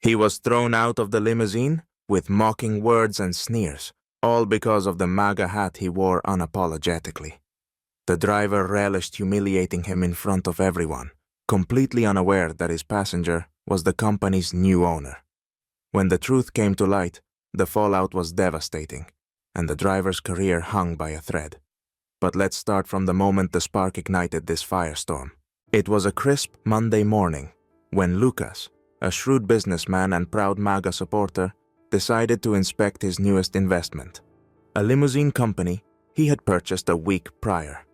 He was thrown out of the limousine with mocking words and sneers, all because of the MAGA hat he wore unapologetically. The driver relished humiliating him in front of everyone, completely unaware that his passenger was the company's new owner. When the truth came to light, the fallout was devastating, and the driver's career hung by a thread. But let's start from the moment the spark ignited this firestorm. It was a crisp Monday morning when Lucas, a shrewd businessman and proud MAGA supporter, decided to inspect his newest investment, a limousine company he had purchased a week prior.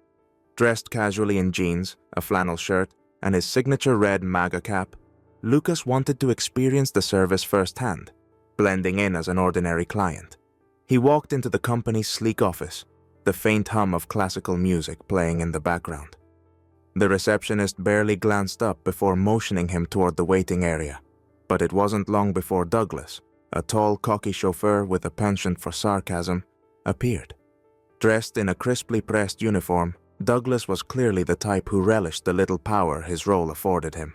Dressed casually in jeans, a flannel shirt, and his signature red MAGA cap, Lucas wanted to experience the service firsthand, blending in as an ordinary client. He walked into the company's sleek office, the faint hum of classical music playing in the background. The receptionist barely glanced up before motioning him toward the waiting area, but it wasn't long before Douglas, a tall, cocky chauffeur with a penchant for sarcasm, appeared. Dressed in a crisply pressed uniform, Douglas was clearly the type who relished the little power his role afforded him.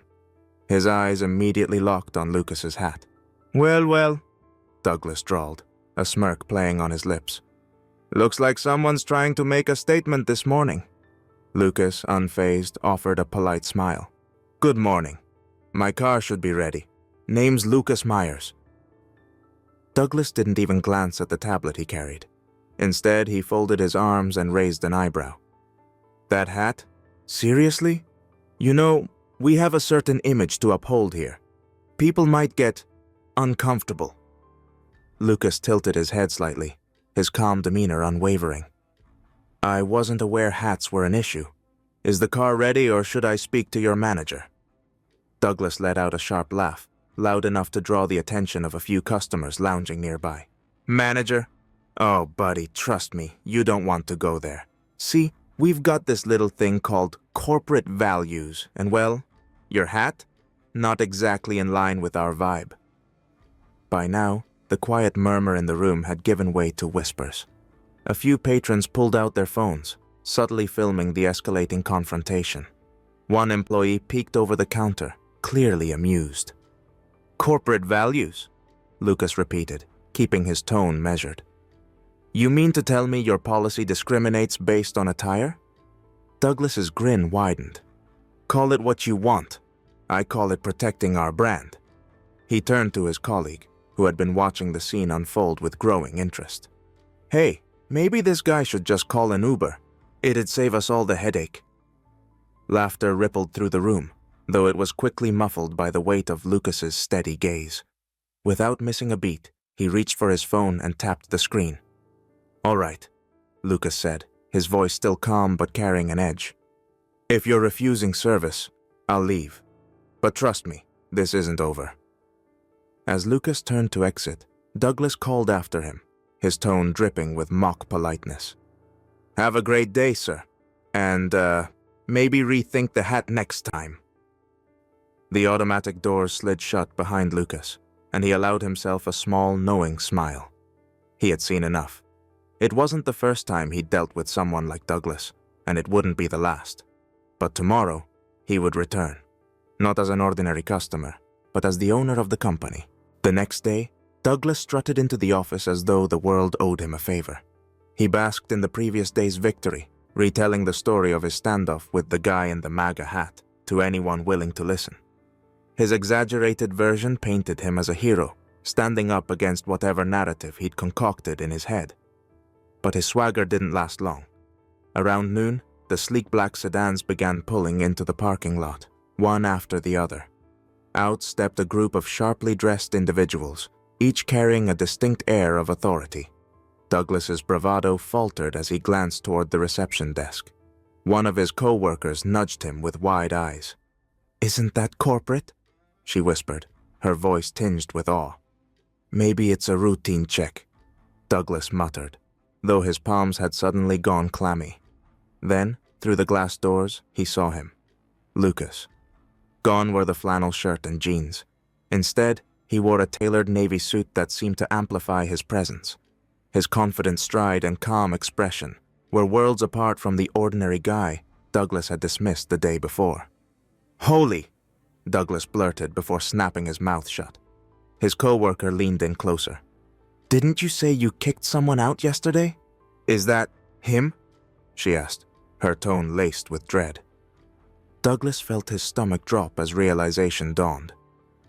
His eyes immediately locked on Lucas's hat. "Well, well," Douglas drawled, a smirk playing on his lips. "Looks like someone's trying to make a statement this morning." Lucas, unfazed, offered a polite smile. "Good morning. My car should be ready. Name's Lucas Myers." Douglas didn't even glance at the tablet he carried. Instead, he folded his arms and raised an eyebrow. "That hat? Seriously? You know, we have a certain image to uphold here. People might get uncomfortable." Lucas tilted his head slightly, his calm demeanor unwavering. "I wasn't aware hats were an issue. Is the car ready, or should I speak to your manager?" Douglas let out a sharp laugh, loud enough to draw the attention of a few customers lounging nearby. "Manager? Oh, buddy, trust me, you don't want to go there. See, we've got this little thing called corporate values, and well, your hat? Not exactly in line with our vibe." By now, the quiet murmur in the room had given way to whispers. A few patrons pulled out their phones, subtly filming the escalating confrontation. One employee peeked over the counter, clearly amused. "Corporate values?" Lucas repeated, keeping his tone measured. "You mean to tell me your policy discriminates based on attire?" Douglas's grin widened. "Call it what you want. I call it protecting our brand." He turned to his colleague, who had been watching the scene unfold with growing interest. "Hey, maybe this guy should just call an Uber. It'd save us all the headache." Laughter rippled through the room, though it was quickly muffled by the weight of Lucas's steady gaze. Without missing a beat, he reached for his phone and tapped the screen. "All right," Lucas said, his voice still calm but carrying an edge. "If you're refusing service, I'll leave. But trust me, this isn't over." As Lucas turned to exit, Douglas called after him, his tone dripping with mock politeness. "Have a great day, sir. And, maybe rethink the hat next time." The automatic doors slid shut behind Lucas, and he allowed himself a small, knowing smile. He had seen enough. It wasn't the first time he'd dealt with someone like Douglas, and it wouldn't be the last. But tomorrow, he would return. Not as an ordinary customer, but as the owner of the company. The next day, Douglas strutted into the office as though the world owed him a favor. He basked in the previous day's victory, retelling the story of his standoff with the guy in the MAGA hat to anyone willing to listen. His exaggerated version painted him as a hero, standing up against whatever narrative he'd concocted in his head. But his swagger didn't last long. Around noon, the sleek black sedans began pulling into the parking lot, one after the other. Out stepped a group of sharply dressed individuals, each carrying a distinct air of authority. Douglas's bravado faltered as he glanced toward the reception desk. One of his co-workers nudged him with wide eyes. "Isn't that corporate?" she whispered, her voice tinged with awe. "Maybe it's a routine check," Douglas muttered, though his palms had suddenly gone clammy. Then, through the glass doors, he saw him. Lucas. Gone were the flannel shirt and jeans. Instead, he wore a tailored navy suit that seemed to amplify his presence. His confident stride and calm expression were worlds apart from the ordinary guy Douglas had dismissed the day before. "Holy!" Douglas blurted before snapping his mouth shut. His coworker leaned in closer. "Didn't you say you kicked someone out yesterday?" "Is that him?" she asked, her tone laced with dread. Douglas felt his stomach drop as realization dawned.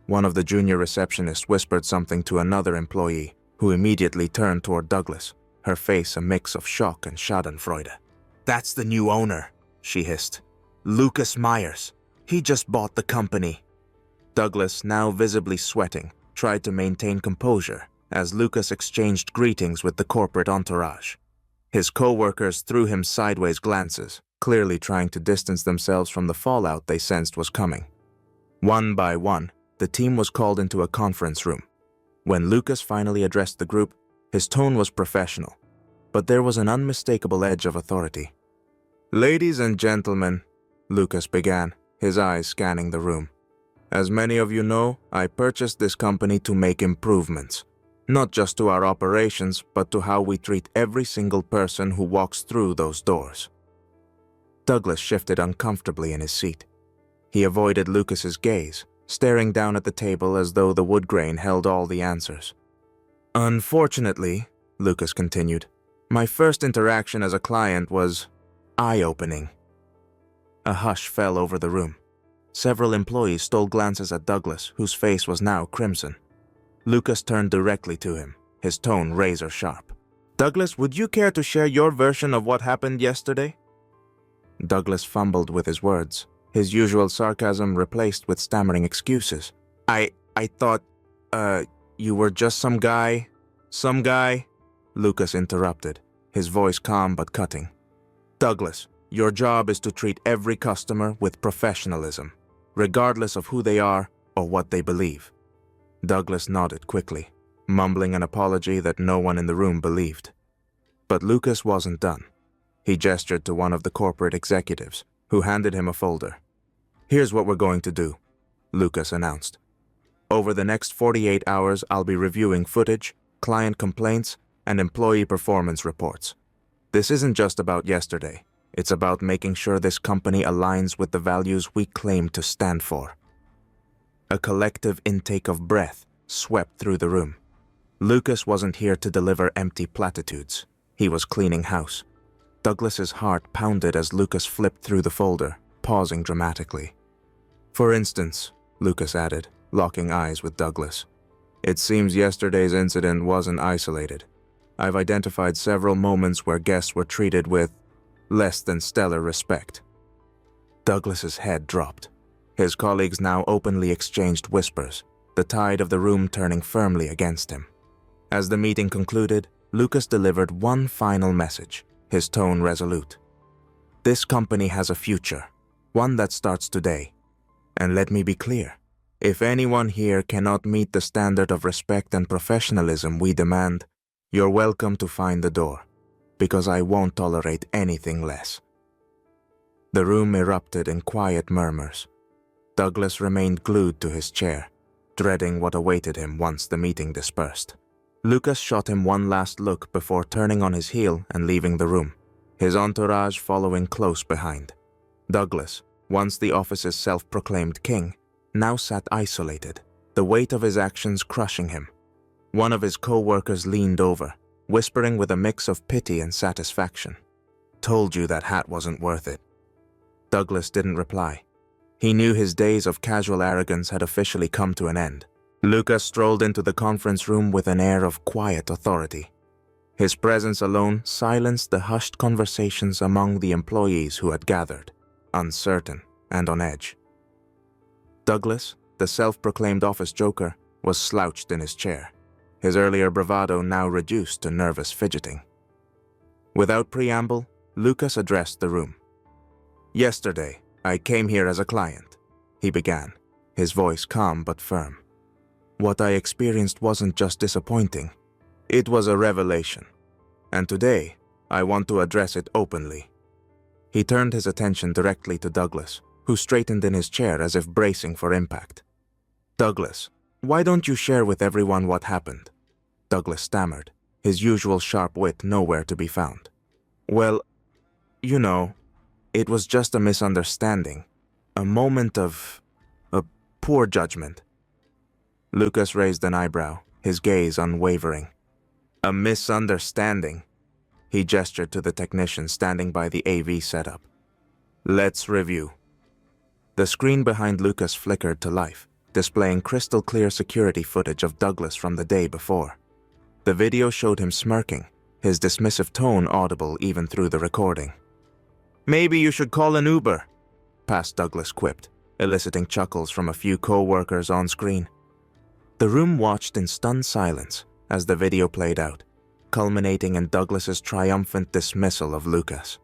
One of the junior receptionists whispered something to another employee, who immediately turned toward Douglas, her face a mix of shock and schadenfreude. "That's the new owner," she hissed. "Lucas Myers. He just bought the company." Douglas, now visibly sweating, tried to maintain composure as Lucas exchanged greetings with the corporate entourage. His co-workers threw him sideways glances, clearly trying to distance themselves from the fallout they sensed was coming. One by one, the team was called into a conference room. When Lucas finally addressed the group, his tone was professional, but there was an unmistakable edge of authority. "Ladies and gentlemen," Lucas began, his eyes scanning the room. "As many of you know, I purchased this company to make improvements, not just to our operations, but to how we treat every single person who walks through those doors." Douglas shifted uncomfortably in his seat. He avoided Lucas's gaze, staring down at the table as though the wood grain held all the answers. "Unfortunately," Lucas continued, "my first interaction as a client was eye-opening." A hush fell over the room. Several employees stole glances at Douglas, whose face was now crimson. Lucas turned directly to him, his tone razor-sharp. "Douglas, would you care to share your version of what happened yesterday?" Douglas fumbled with his words, his usual sarcasm replaced with stammering excuses. I thought, you were just some guy. Some guy," Lucas interrupted, his voice calm but cutting. "Douglas, your job is to treat every customer with professionalism, regardless of who they are or what they believe." Douglas nodded quickly, mumbling an apology that no one in the room believed. But Lucas wasn't done. He gestured to one of the corporate executives, who handed him a folder. "Here's what we're going to do," Lucas announced. "Over the next 48 hours, I'll be reviewing footage, client complaints, and employee performance reports. This isn't just about yesterday. It's about making sure this company aligns with the values we claim to stand for." A collective intake of breath swept through the room. Lucas wasn't here to deliver empty platitudes. He was cleaning house. Douglas's heart pounded as Lucas flipped through the folder, pausing dramatically. "For instance," Lucas added, locking eyes with Douglas, "it seems yesterday's incident wasn't isolated. I've identified several moments where guests were treated with less than stellar respect." Douglas's head dropped. His colleagues now openly exchanged whispers, the tide of the room turning firmly against him. As the meeting concluded, Lucas delivered one final message, his tone resolute. "This company has a future, one that starts today. And let me be clear, if anyone here cannot meet the standard of respect and professionalism we demand, you're welcome to find the door, because I won't tolerate anything less." The room erupted in quiet murmurs. Douglas remained glued to his chair, dreading what awaited him once the meeting dispersed. Lucas shot him one last look before turning on his heel and leaving the room, his entourage following close behind. Douglas, once the office's self-proclaimed king, now sat isolated, the weight of his actions crushing him. One of his co-workers leaned over, whispering with a mix of pity and satisfaction. "Told you that hat wasn't worth it." Douglas didn't reply. He knew his days of casual arrogance had officially come to an end. Lucas strolled into the conference room with an air of quiet authority. His presence alone silenced the hushed conversations among the employees who had gathered, uncertain and on edge. Douglas, the self-proclaimed office joker, was slouched in his chair, his earlier bravado now reduced to nervous fidgeting. Without preamble, Lucas addressed the room. "Yesterday, I came here as a client," he began, his voice calm but firm. "What I experienced wasn't just disappointing, it was a revelation. And today, I want to address it openly." He turned his attention directly to Douglas, who straightened in his chair as if bracing for impact. "Douglas, why don't you share with everyone what happened?" Douglas stammered, his usual sharp wit nowhere to be found. "Well, you know, it was just a misunderstanding, a moment of poor judgment." Lucas raised an eyebrow, his gaze unwavering. A misunderstanding. He gestured to the technician standing by the AV setup. Let's review. The screen behind Lucas flickered to life, displaying crystal clear security footage of Douglas from the day before. The video showed him smirking, his dismissive tone audible even through the recording. Maybe you should call an Uber, past Douglas quipped, eliciting chuckles from a few co-workers on screen. The room watched in stunned silence as the video played out, culminating in Douglas's triumphant dismissal of Lucas.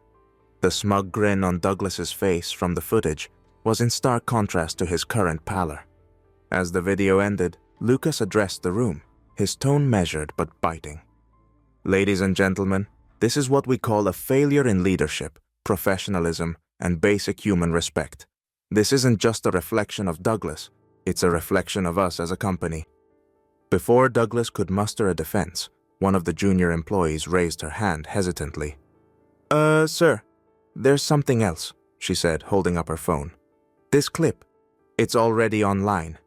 The smug grin on Douglas's face from the footage was in stark contrast to his current pallor. As the video ended, Lucas addressed the room, his tone measured but biting. Ladies and gentlemen, this is what we call a failure in leadership, professionalism, and basic human respect. This isn't just a reflection of Douglas, it's a reflection of us as a company. Before Douglas could muster a defense, one of the junior employees raised her hand hesitantly. Sir, there's something else, she said, holding up her phone. This clip, it's already online.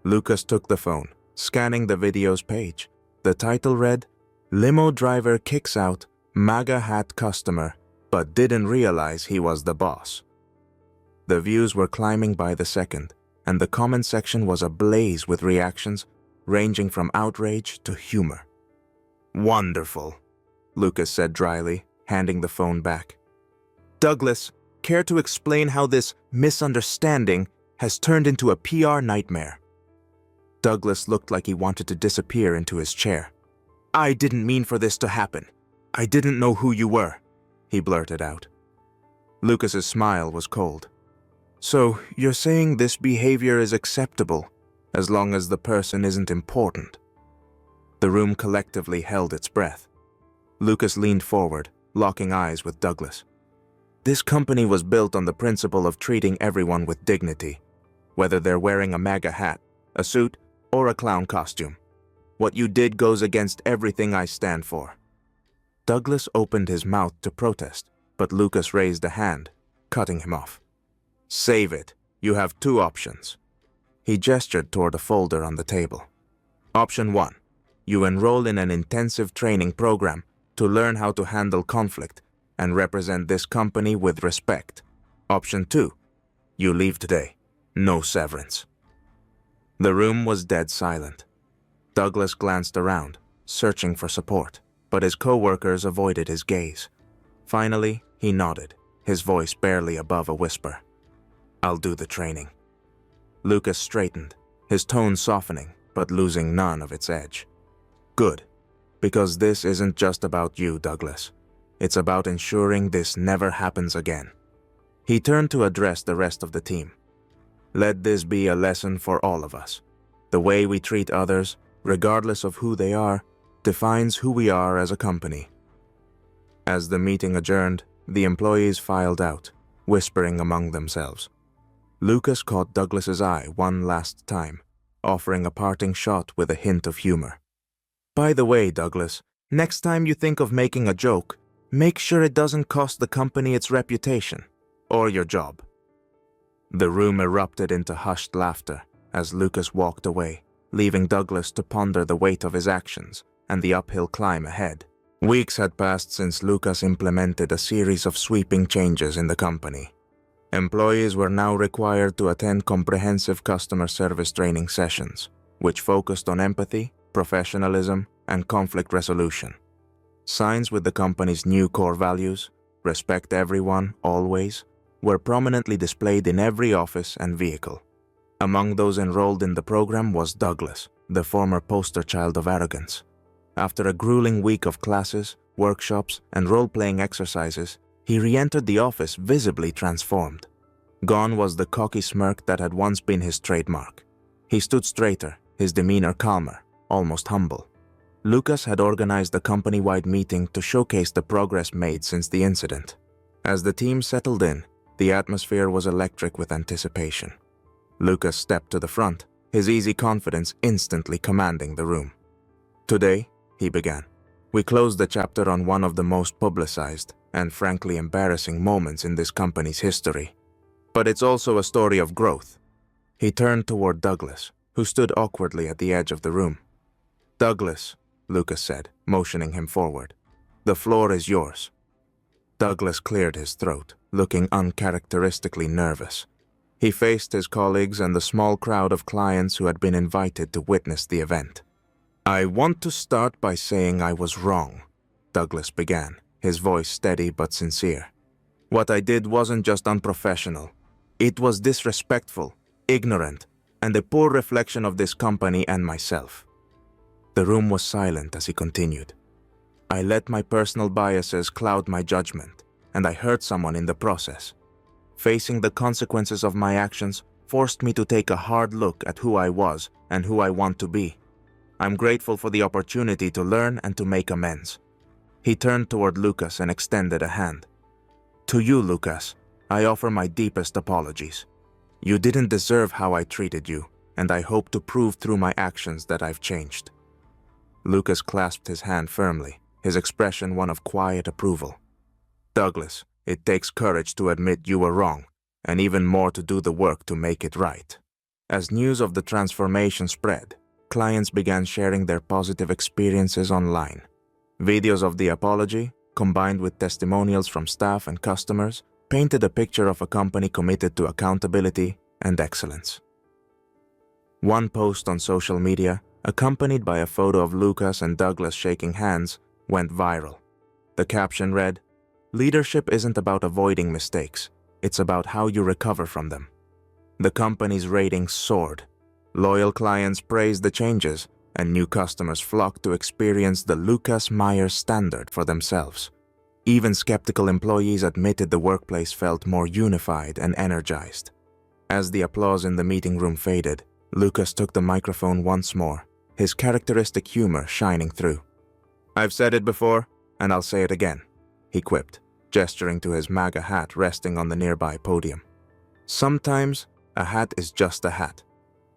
Lucas took the phone, scanning the video's page. The title read, Limo driver kicks out MAGA hat customer, but didn't realize he was the boss. The views were climbing by the second, and the comment section was ablaze with reactions ranging from outrage to humor. Wonderful, Lucas said dryly, handing the phone back. Douglas, care to explain how this misunderstanding has turned into a PR nightmare? Douglas looked like he wanted to disappear into his chair. I didn't mean for this to happen. I didn't know who you were, he blurted out. Lucas's smile was cold. So, you're saying this behavior is acceptable, as long as the person isn't important? The room collectively held its breath. Lucas leaned forward, locking eyes with Douglas. This company was built on the principle of treating everyone with dignity, whether they're wearing a MAGA hat, a suit, or a clown costume. What you did goes against everything I stand for. Douglas opened his mouth to protest, but Lucas raised a hand, cutting him off. Save it. You have two options. He gestured toward a folder on the table. Option 1. You enroll in an intensive training program to learn how to handle conflict and represent this company with respect. Option 2. You leave today. No severance. The room was dead silent. Douglas glanced around, searching for support, but his co-workers avoided his gaze. Finally, he nodded, his voice barely above a whisper. I'll do the training. Lucas straightened, his tone softening, but losing none of its edge. Good, because this isn't just about you, Douglas. It's about ensuring this never happens again. He turned to address the rest of the team. Let this be a lesson for all of us. The way we treat others, regardless of who they are, defines who we are as a company. As the meeting adjourned, the employees filed out, whispering among themselves. Lucas caught Douglas's eye one last time, offering a parting shot with a hint of humor. By the way, Douglas, next time you think of making a joke, make sure it doesn't cost the company its reputation, or your job. The room erupted into hushed laughter as Lucas walked away, leaving Douglas to ponder the weight of his actions and the uphill climb ahead. Weeks had passed since Lucas implemented a series of sweeping changes in the company. Employees were now required to attend comprehensive customer service training sessions, which focused on empathy, professionalism, and conflict resolution. Signs with the company's new core values, respect everyone, always, were prominently displayed in every office and vehicle. Among those enrolled in the program was Douglas, the former poster child of arrogance. After a grueling week of classes, workshops, and role-playing exercises, he re-entered the office visibly transformed. Gone was the cocky smirk that had once been his trademark. He stood straighter, his demeanor calmer, almost humble. Lucas had organized a company-wide meeting to showcase the progress made since the incident. As the team settled in, the atmosphere was electric with anticipation. Lucas stepped to the front, his easy confidence instantly commanding the room. Today, he began, we closed the chapter on one of the most publicized and frankly embarrassing moments in this company's history. But it's also a story of growth. He turned toward Douglas, who stood awkwardly at the edge of the room. "Douglas," Lucas said, motioning him forward. "The floor is yours." Douglas cleared his throat, looking uncharacteristically nervous. He faced his colleagues and the small crowd of clients who had been invited to witness the event. "I want to start by saying I was wrong," Douglas began, his voice steady but sincere. "What I did wasn't just unprofessional. It was disrespectful, ignorant, and a poor reflection of this company and myself." The room was silent as he continued. "I let my personal biases cloud my judgment, and I hurt someone in the process. Facing the consequences of my actions forced me to take a hard look at who I was and who I want to be. I'm grateful for the opportunity to learn and to make amends." He turned toward Lucas and extended a hand. "To you, Lucas, I offer my deepest apologies. You didn't deserve how I treated you, and I hope to prove through my actions that I've changed." Lucas clasped his hand firmly, his expression one of quiet approval. "Douglas, it takes courage to admit you were wrong, and even more to do the work to make it right." As news of the transformation spread, clients began sharing their positive experiences online. Videos of the apology, combined with testimonials from staff and customers, painted a picture of a company committed to accountability and excellence. One post on social media, accompanied by a photo of Lucas and Douglas shaking hands, went viral. The caption read, "Leadership isn't about avoiding mistakes, it's about how you recover from them." The company's ratings soared. Loyal clients praised the changes, and new customers flocked to experience the Lucas Myers standard for themselves. Even skeptical employees admitted the workplace felt more unified and energized. As the applause in the meeting room faded, Lucas took the microphone once more, his characteristic humor shining through. "I've said it before, and I'll say it again," he quipped, gesturing to his MAGA hat resting on the nearby podium. "Sometimes, a hat is just a hat.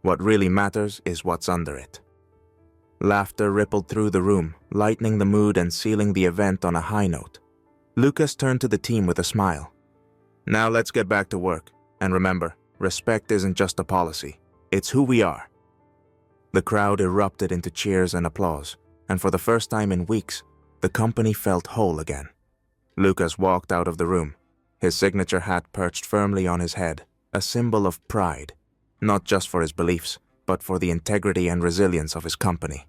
What really matters is what's under it." Laughter rippled through the room, lightening the mood and sealing the event on a high note. Lucas turned to the team with a smile. "Now let's get back to work, and remember, respect isn't just a policy, it's who we are." The crowd erupted into cheers and applause, and for the first time in weeks, the company felt whole again. Lucas walked out of the room, his signature hat perched firmly on his head, a symbol of pride, not just for his beliefs, but for the integrity and resilience of his company.